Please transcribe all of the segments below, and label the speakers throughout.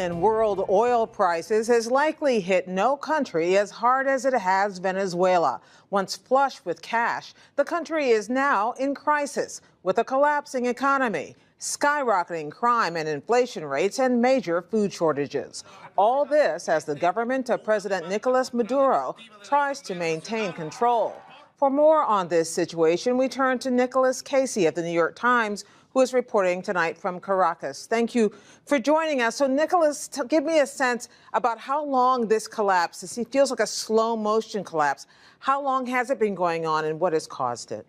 Speaker 1: in world oil prices has likely hit no country as hard as it has Venezuela. Once flush with cash, the country is now in crisis with a collapsing economy, skyrocketing crime and inflation rates, and major food shortages. All this as the government of President Nicolas Maduro tries to maintain control. For more on this situation, we turn to Nicholas Casey of the New York Times, who is reporting tonight from Caracas. Thank you for joining us. So, Nicholas, give me a sense about how long this collapse is. It feels like a slow motion collapse. How long has it been going on, and what has caused it?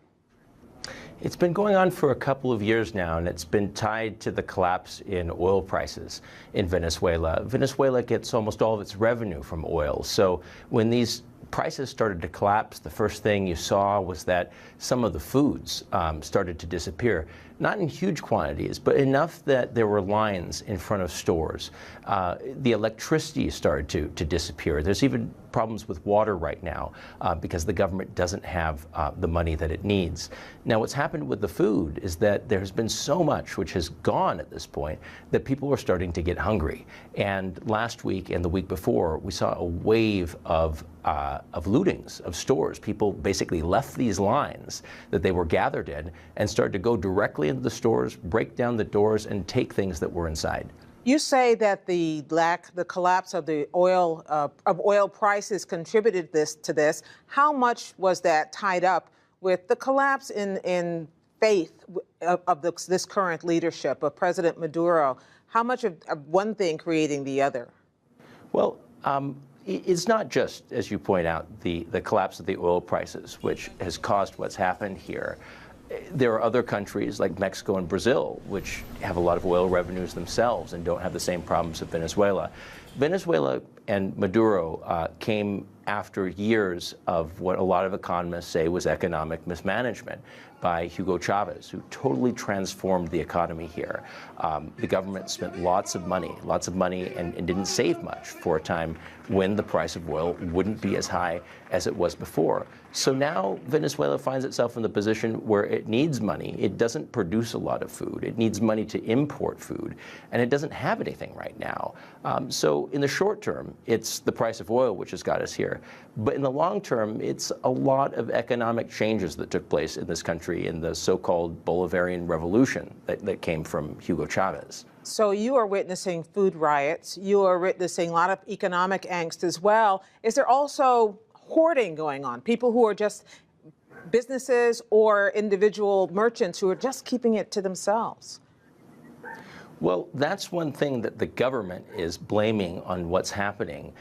Speaker 2: It's been going on for a couple of years now, and it's been tied to the collapse in oil prices in Venezuela. Venezuela gets almost all of its revenue from oil. So when these prices started to collapse, the first thing you saw was that some of the foods started to disappear. Not in huge quantities, but enough that there were lines in front of stores. The electricity started to disappear. There's even problems with water right now because the government doesn't have the money that it needs. Now, what's happened with the food is that there's been so much which has gone at this point that people are starting to get hungry. And last week and the week before, we saw a wave of lootings of stores. People basically left these lines that they were gathered in and started to go directly into the stores, break down the doors, and take things that were inside.
Speaker 1: You say that the collapse of the oil prices contributed to this. How much was that tied up with the collapse in faith of this current leadership of President Maduro? How much of one thing creating the other?
Speaker 2: Well, it's not just, as you point out, the collapse of the oil prices, which has caused what's happened here. There are other countries like Mexico and Brazil, which have a lot of oil revenues themselves and don't have the same problems as Venezuela. Venezuela and Maduro came after years of what a lot of economists say was economic mismanagement by Hugo Chavez, who totally transformed the economy here. The government spent lots of money and didn't save much for a time when the price of oil wouldn't be as high as it was before. So now Venezuela finds itself in the position where it needs money. It doesn't produce a lot of food. It needs money to import food, and it doesn't have anything right now. So in the short term, it's the price of oil which has got us here. But in the long term, it's a lot of economic changes that took place in this country in the so-called Bolivarian Revolution that came from Hugo Chavez.
Speaker 1: So you are witnessing food riots. You are witnessing a lot of economic angst as well. Is there also hoarding going on? People who are just businesses or individual merchants who are just keeping it to themselves?
Speaker 2: Well, that's one thing that the government is blaming on what's happening.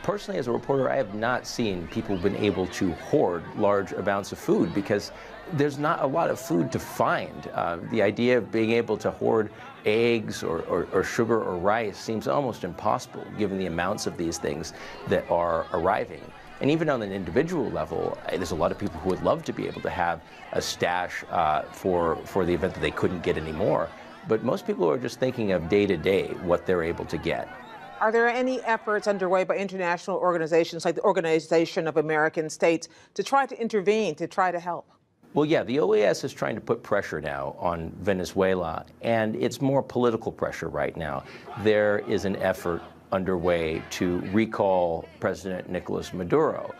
Speaker 2: Personally, as a reporter, I have not seen people been able to hoard large amounts of food because there's not a lot of food to find. The idea of being able to hoard eggs or sugar or rice seems almost impossible given the amounts of these things that are arriving. And even on an individual level, there's a lot of people who would love to be able to have a stash for the event that they couldn't get anymore. But most people are just thinking of day to day what they're able to get.
Speaker 1: Are there any efforts underway by international organizations like the Organization of American States to try to intervene, to try to help?
Speaker 2: Well, yeah, the OAS is trying to put pressure now on Venezuela, and it's more political pressure right now. There is an effort underway to recall President Nicolas Maduro,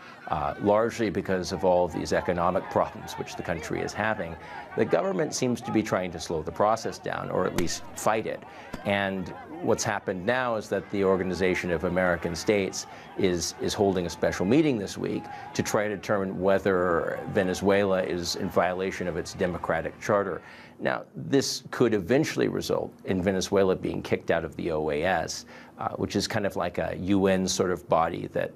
Speaker 2: largely because of all of these economic problems which the country is having. The government seems to be trying to slow the process down, or at least fight it. And what's happened now is that the Organization of American States is holding a special meeting this week to try to determine whether Venezuela is in violation of its democratic charter. Now, this could eventually result in Venezuela being kicked out of the OAS, which is kind of like a UN sort of body that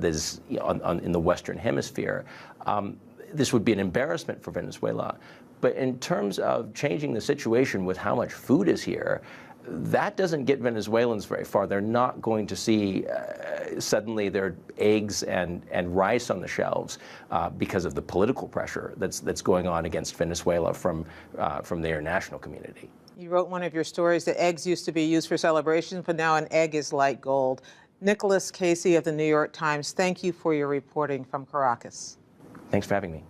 Speaker 2: is in the Western Hemisphere. This would be an embarrassment for Venezuela. But in terms of changing the situation with how much food is here, that doesn't get Venezuelans very far. They're not going to see suddenly there are eggs and rice on the shelves because of the political pressure that's going on against Venezuela from the international community.
Speaker 1: You wrote one of your stories that eggs used to be used for celebrations, but now an egg is like gold. Nicholas Casey of the New York Times, thank you for your reporting from Caracas.
Speaker 2: Thanks for having me.